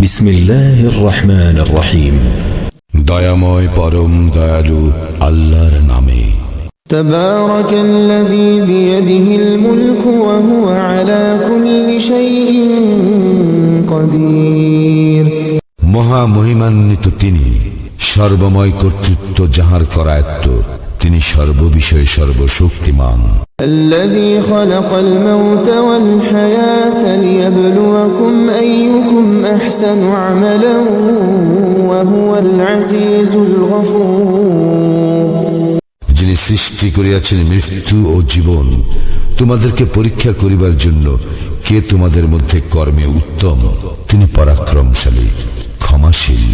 বিসমিল্লাহির রহমানির রহিম। দয়াময় পরম দয়ালু আল্লাহর নামে। তাবারাকাল্লাযী বিয়াদিহিল মুলকু ওয়া হুয়া আলা কুল্লি শাইইন কাদির। মহা মহিমান্বিত তিনি, সর্বময় কর্তৃত্ব যাহার করায়ত্ত, তিনি সর্ববিষয়ে সর্বশক্তিমান। الذي خلق الموت والحياة ليبلوكم أيكم أحسن عملا وهو العزيز الغفور। যিনি সৃষ্টি করিয়াছেন মৃত্যু ও জীবন, তোমাদেরকে পরীক্ষা করিবার জন্য কে তোমাদের মধ্যে কর্মে উত্তম, তিনি পরাক্রমশালী, ক্ষমাশীল।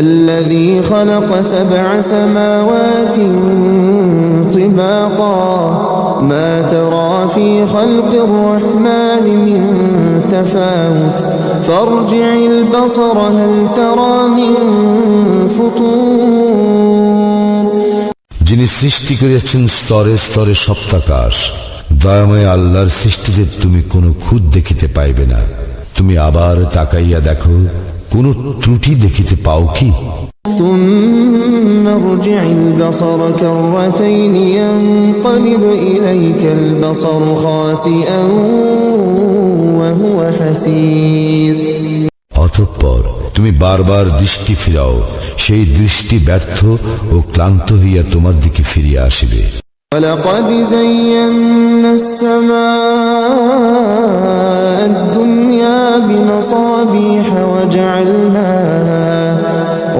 الذي خلق 7 سماوات طباقا ما ترى في خلق الرحمن من تفاوت فارجع البصر هل ترى من فطور। যিনি সৃষ্টি করিয়াছেন স্তরে স্তরে সপ্তাকাশ, দয়াময় আল্লাহর সৃষ্টিতে তুমি কোনো খুঁত দেখিতে পাইবে না। তুমি আবার তাকাইয়া দেখো, কোন ত্রুটি দেখিতে পাও কি? ثم ارجع البصر كرتين ينقلب إليك البصر خاسئا وهو حسير। অতঃপর তুমি বারবার দৃষ্টি ফিরাও, সেই দৃষ্টি ব্যর্থ ও ক্লান্ত হইয়া তোমার দিকে ফিরিয়া আসিবে। ولقد زينا السماء الدنيا بمصابيح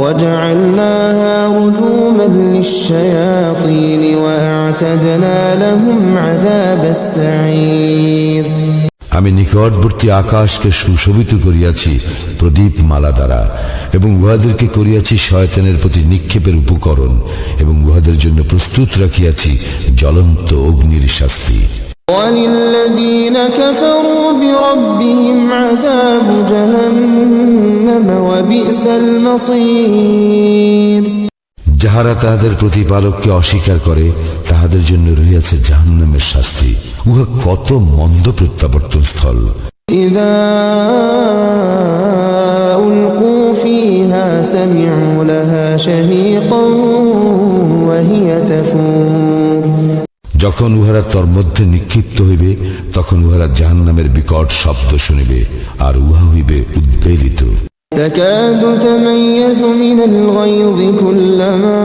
وجعلناها رجوما للشياطين وأعتدنا لهم عذاب السعير। আমি নিকটবর্তী আকাশকে সুশোভিত করিয়াছি প্রদীপ মালা দ্বারা, এবং উহাদেরকে করিয়াছি শয়তানের প্রতি নিক্ষেপের উপকরণ, এবং উহাদের জন্য প্রস্তুত রাখিয়াছি জ্বলন্ত অগ্নির শাস্তি। وَلِلَّذِينَ كَفَرُوا بِرَبِّهِمْ عَذَابُ جَهَنَّمَ وَبِئْسَ الْمَصِيرُ। যাহারা তাহাদের প্রতিপালককে অস্বীকার করে, তাহাদের জন্য রহিয়াছে জাহান্নামের শাস্তি, উহা কত মন্দ প্রত্যাবর্তন স্থল। إِذَا أُلْقُوا فِيهَا سَمِعُوا لَهَا شَهِيقًا وَهِيَ تَفُورُ। যখন উহারা তোর মধ্যে নিক্ষিপ্ত হইবে, তখন উহারা জাহান্নামের বিকট শব্দ শুনিবে, আর উহা হইবে উদ্বেলিত। تكاد تميز من الغيظ كلما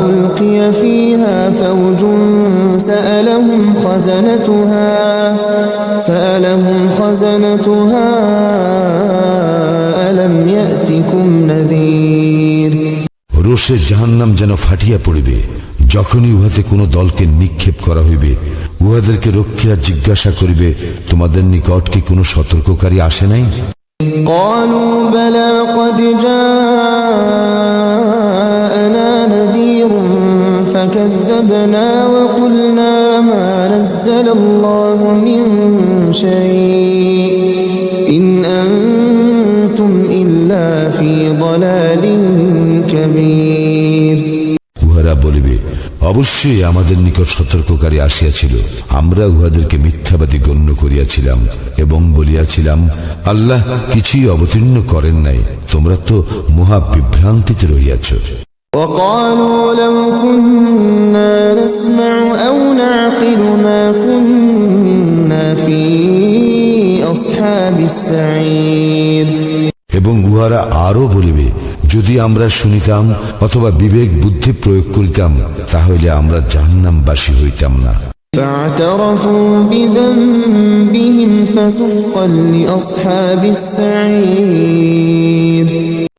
ألقي فيها فوج سألهم خزنتها ألم يأتكم نذير। রোষে জাহান্নাম যেন ফাটিয়া পড়িবে, যখনই উহাতে কোনো দলকে নিক্ষেপ করা হইবে, উহাদেরকে রক্ষীরা জিজ্ঞাসা করিবে, তোমাদের নিকট কি কোনো সতর্ককারী আসে নাই? قالوا بلى قد جاءنا نذير فكذبنا وقلنا ما نزل الله من شيء إن أنتم إلا في ضلال كبير। উহারা বলিবে, অবশ্যই আমাদের নিকট সতর্ককারী আসিয়াছিল, আমরা উহাদেরকে মিথ্যাবাদী গণ্য করিয়াছিলাম এবং বলিয়াছিলাম, আল্লাহ কিছুই অবতীর্ণ করেন নাই, তোমরা তো মহা বিভ্রান্তিতে রহিয়াছ। وقالوا لو كنا نسمع أو نعقل ما كنا في أصحاب السعير। এবং উহারা আরো বলিবে, যদি আমরা শুনিতাম অথবা বিবেক বুদ্ধি প্রয়োগ করিতাম, তাহলে আমরা জাহান্নামবাসী হইতাম না। فاعترفوا بذنبهم فسحقا لأصحاب السعير।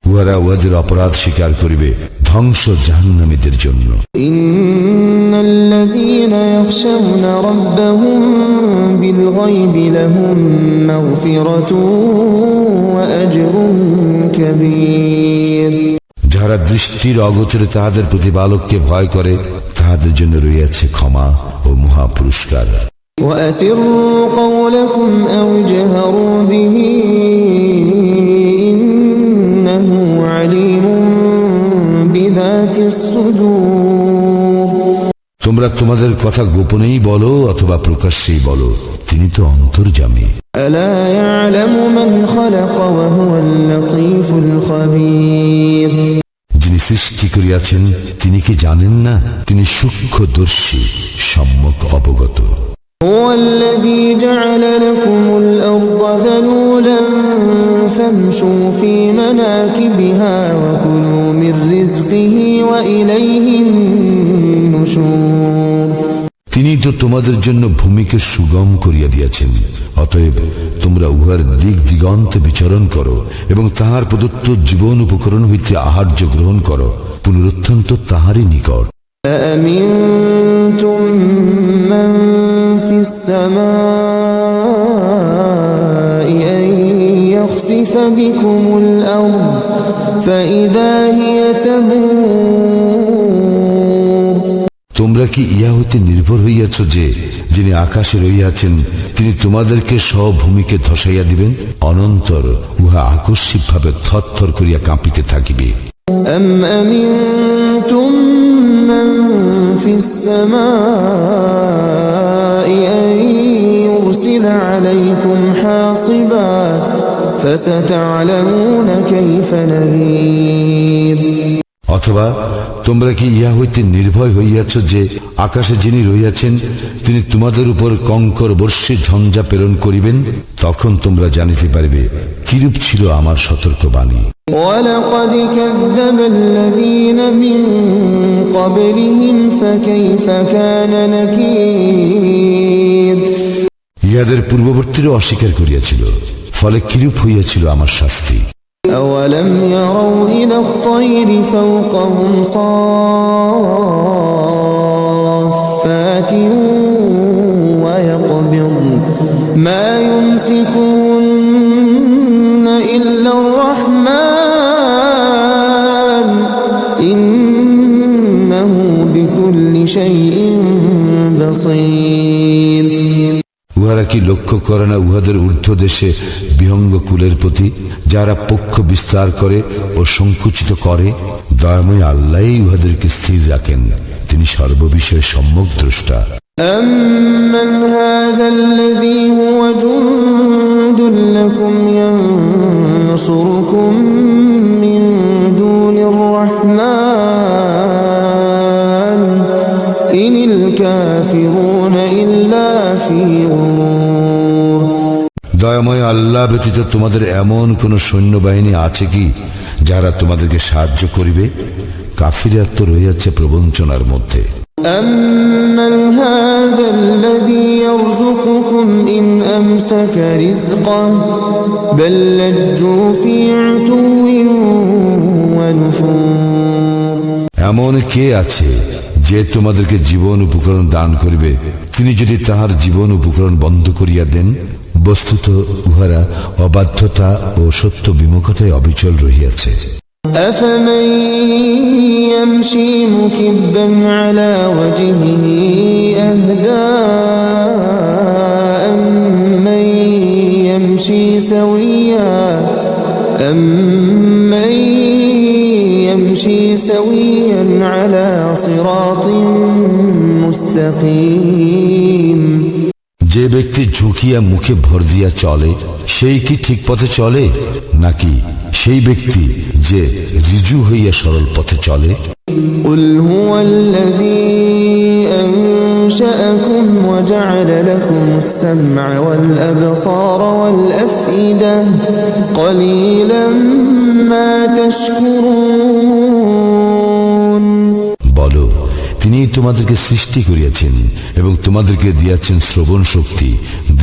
উহারা উহাদের অপরাধ স্বীকার করিবে, ধ্বংস জাহান্নামীদের জন্য। إن الذين يخشون ربهم بالغيب لهم مغفرة وأجر كبير। যাহারা দৃষ্টির অগোচরে তাহাদের প্রতিপালককে ভয় করে, তাহাদের জন্য রয়েছে ক্ষমা ও মহা পুরস্কার। وأسروا قولكم أو اجهروا به إنه عليم بذات الصدور। তোমরা তোমাদের কথা গোপনেই বলো অথবা প্রকাশ্যেই বলো, তিনি তো অন্তর্যামী। ألا يعلم من خلق وهو اللطيف الخبير যিনি সৃষ্টি করিয়াছেন তিনি কি জানেন না? তিনি সূক্ষ্মদর্শী, সম্যক অবগত। هو الذي جعل لكم الأرض ذلولا فامشوا في مناكبها وكلوا من رزقه وإليه النشور তিনি তো তোমাদের জন্য ভূমিকে সুগম করিয়া দিয়াছেন, অতএব তোমরা উহার দিক দিগন্তে বিচরণ করো এবং তাহার প্রদত্ত জীবন উপকরণ হইতে আহার্য গ্রহণ করো। পুনরুত্থান তো তাহারই নিকট। أأمنتم من في السماء أن يخسف بكم الأرض فإذا هي تمور তোমরা কি ইহা হইতে নির্ভর হইয়াছ যে যিনি আকাশে রহিয়াছেন তিনি তোমাদেরকে ভূমিকে ধসাইয়া দিবেন, অনন্তর উহা আকস্মিকভাবে থরথর করিয়া কাঁপিতে থাকিবে। أم أمنتم من في السماء أن يرسل عليكم حاصبا فستعلمون كيف نذير অথবা তোমরা কি ইহা হইতে নির্ভয় হইয়াছ যে আকাশে যিনি রহিয়াছেন তিনি তোমাদের উপর কঙ্কর বর্ষে ঝঞ্ঝা প্রেরণ করিবেন, তখন তোমরা জানিতে পারবে কিরূপ ছিল আমার সতর্কবাণী। ولقد كذب الذين من قبلهم فكيف كان نكير ইহাদের পূর্ববর্তীরা অস্বীকার করিয়াছিল, ফলে কিরূপ হইয়াছিল আমার শাস্তি। أولم يروا إلى الطير فوقهم صافات ويقبضن ما يمسكهن إلا الرحمن إنه بكل شيء بصير উহারা কি লক্ষ্য করে না উহাদের ঊর্ধ্ব দেশে বিহঙ্গ কুলের প্রতি, যারা পক্ষ বিস্তার করে ও সংকুচিত করে? দয়াময় আল্লাহই উহাদেরকে স্থির রাখেন, তিনি সর্ববিষয়ে সম্যক দ্রষ্টা। أمن هذا الذي هو جند لكم ينصركم من دون الرحمن إن الكافرون إلا في غرور দয়াময় আল্লাহ ব্যতীত তোমাদের এমন কোন সৈন্যবাহিনী আছে কি যারা তোমাদেরকে সাহায্য করিবে? কাফিররা তো রহিয়াছে প্রবঞ্চনার মধ্যে। أمن هذا الذي يرزقكم إن أمسك رزقه بل لجوا في عتو ونفور এমন কে আছে যে তোমাদেরকে জীবন উপকরণ দান করিবে তিনি যদি তাহার জীবন উপকরণ বন্ধ করিয়া দেন? বস্তুত উহারা অবাধ্যতা ও সত্য বিমুখতায় অবিচল রহিয়াছে। أفمن يمشي مكبا على وجهه أهدى أمن يمشي سويا على صراط مستقيم যে ব্যক্তি ঝুঁকিয়া মুখে ভর দিয়া চলে সেই কি ঠিক পথে চলে, নাকি সেই ব্যক্তি যে ঋজু হইয়া সরল পথে চলে? قل هو الذي أنشأكم وجعل لكم السمع والأبصار والأفئدة قليلا ما تشكرون বলো, তিনি তোমাদেরকে সৃষ্টি করিয়াছেন এবং তোমাদেরকে দিয়াছেন শ্রবণ শক্তি,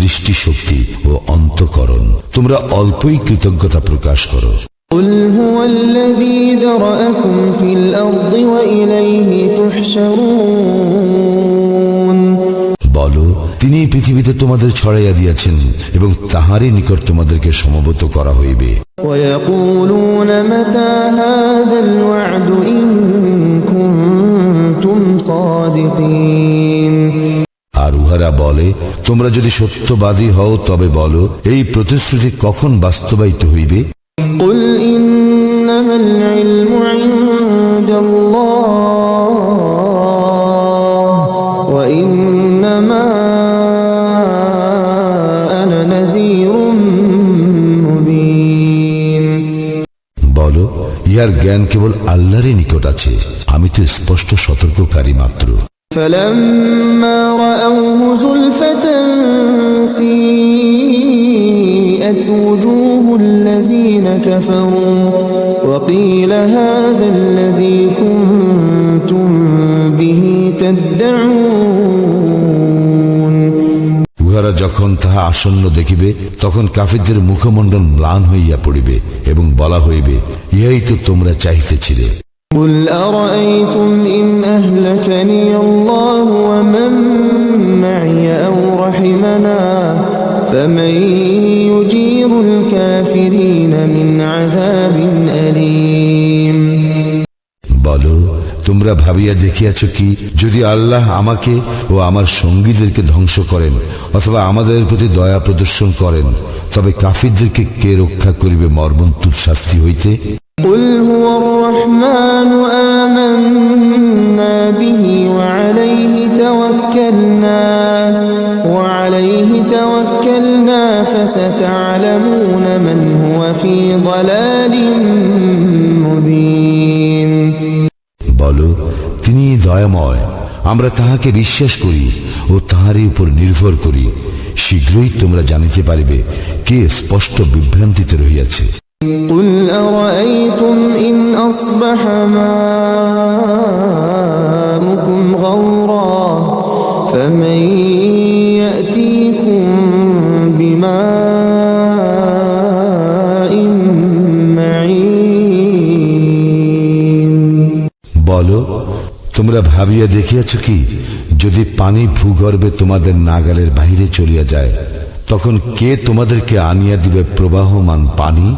দৃষ্টি শক্তি ও অন্তঃকরণ। তোমরা অল্পই কৃতজ্ঞতা প্রকাশ করো। قل هو الذي ذرأكم في الأرض وإليه تحشرون বলো, তিনি পৃথিবীতে তোমাদের ছড়াইয়া দিয়াছেন এবং তাহারই নিকট তোমাদেরকে সমবেত করা হইবে। ويقولون متى هذا الوعد إن كنتم صادقين আর উহারা বলে, তোমরা যদি সত্যবাদী হও তবে বলো, এই প্রতিশ্রুতি কখন বাস্তবায়িত হইবে? قل إنما العلم عند الله وإنما أنا نذير ইহার জ্ঞান কেবল আল্লাহরই নিকট আছে, আমি তো স্পষ্ট সতর্ককারী মাত্র। فلما رأوه زلفة سيئت وجوه الذين كفروا وقيل هذا الذي كنتم به تدعون। উহারা যখন তাহা আসন্ন দেখিবে তখন কাফিরদের মুখমণ্ডল ম্লান হইয়া পড়িবে এবং বলা হইবে, ইহাই তো তোমরা চাহিতেছিলে। قل أرأيتم إن أهلكني الله ومن معي أو رحمنا فمن يجير الكافرين من عذاب أليم। বলো, তোমরা ভাবিয়া দেখিয়াছ কি, যদি আল্লাহ আমাকে ও আমার সঙ্গীদেরকে ধ্বংস করেন অথবা আমাদের প্রতি দয়া প্রদর্শন করেন, তবে কাফিরদেরকে কে রক্ষা করিবে মর্মন্তুদ শাস্তি হইতে? قل هو الرحمن آمنا به وعليه توكلنا فستعلمون من هو في ضلال مبين। বলো, তিনি দয়াময়, আমরা তাহাকে বিশ্বাস করি ও তাহারই উপর নির্ভর করি। শীঘ্রই তোমরা জানিতে পারিবে কে স্পষ্ট বিভ্রান্তিতে রহিয়াছে। قل أرأيتم إن أصبح ماؤكم غورا فمن يأتيكم بماء معين। বলো, তোমরা ভাবিয়া দেখিয়াছ কি, যদি পানি ভূগর্ভে তোমাদের নাগালের বাহিরে চলিয়া যায়, তখন কে তোমাদেরকে আনিয়া দিবে প্রবাহমান পানি?